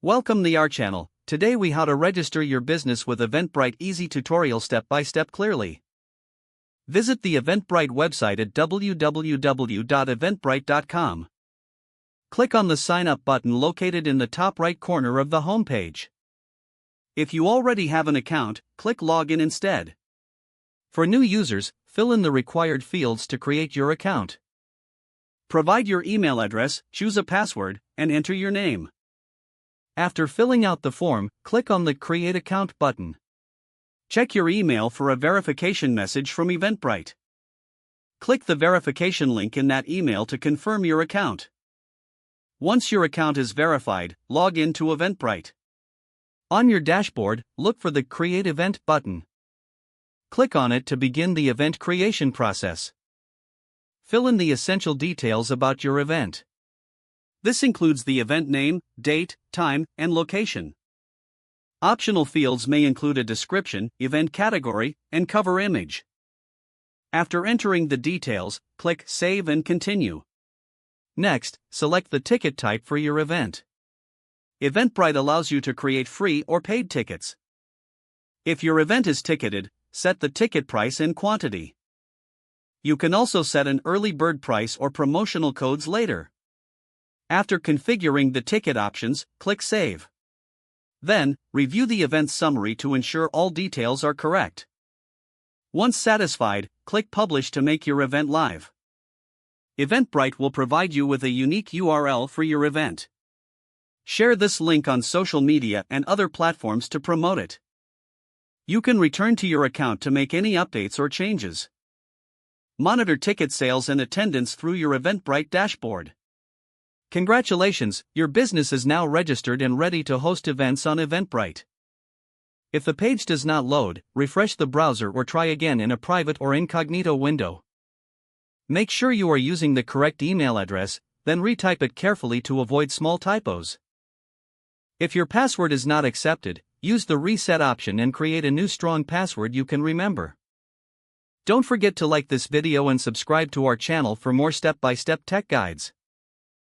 Welcome to our channel. Today we how to register your business with Eventbrite, easy tutorial step by step clearly. Visit the Eventbrite website at www.eventbrite.com. Click on the sign up button located in the top right corner of the homepage. If you already have an account, click login instead. For new users, fill in the required fields to create your account. Provide your email address, choose a password, and enter your name. After filling out the form, click on the Create Account button. Check your email for a verification message from Eventbrite. Click the verification link in that email to confirm your account. Once your account is verified, log in to Eventbrite. On your dashboard, look for the Create Event button. Click on it to begin the event creation process. Fill in the essential details about your event. This includes the event name, date, time, and location. Optional fields may include a description, event category, and cover image. After entering the details, click Save and Continue. Next, select the ticket type for your event. Eventbrite allows you to create free or paid tickets. If your event is ticketed, set the ticket price and quantity. You can also set an early bird price or promotional codes later. After configuring the ticket options, click Save. Then, review the event summary to ensure all details are correct. Once satisfied, click Publish to make your event live. Eventbrite will provide you with a unique URL for your event. Share this link on social media and other platforms to promote it. You can return to your account to make any updates or changes. Monitor ticket sales and attendance through your Eventbrite dashboard. Congratulations, your business is now registered and ready to host events on Eventbrite. If the page does not load, refresh the browser or try again in a private or incognito window. Make sure you are using the correct email address, then retype it carefully to avoid small typos. If your password is not accepted, use the reset option and create a new strong password you can remember. Don't forget to like this video and subscribe to our channel for more step-by-step tech guides.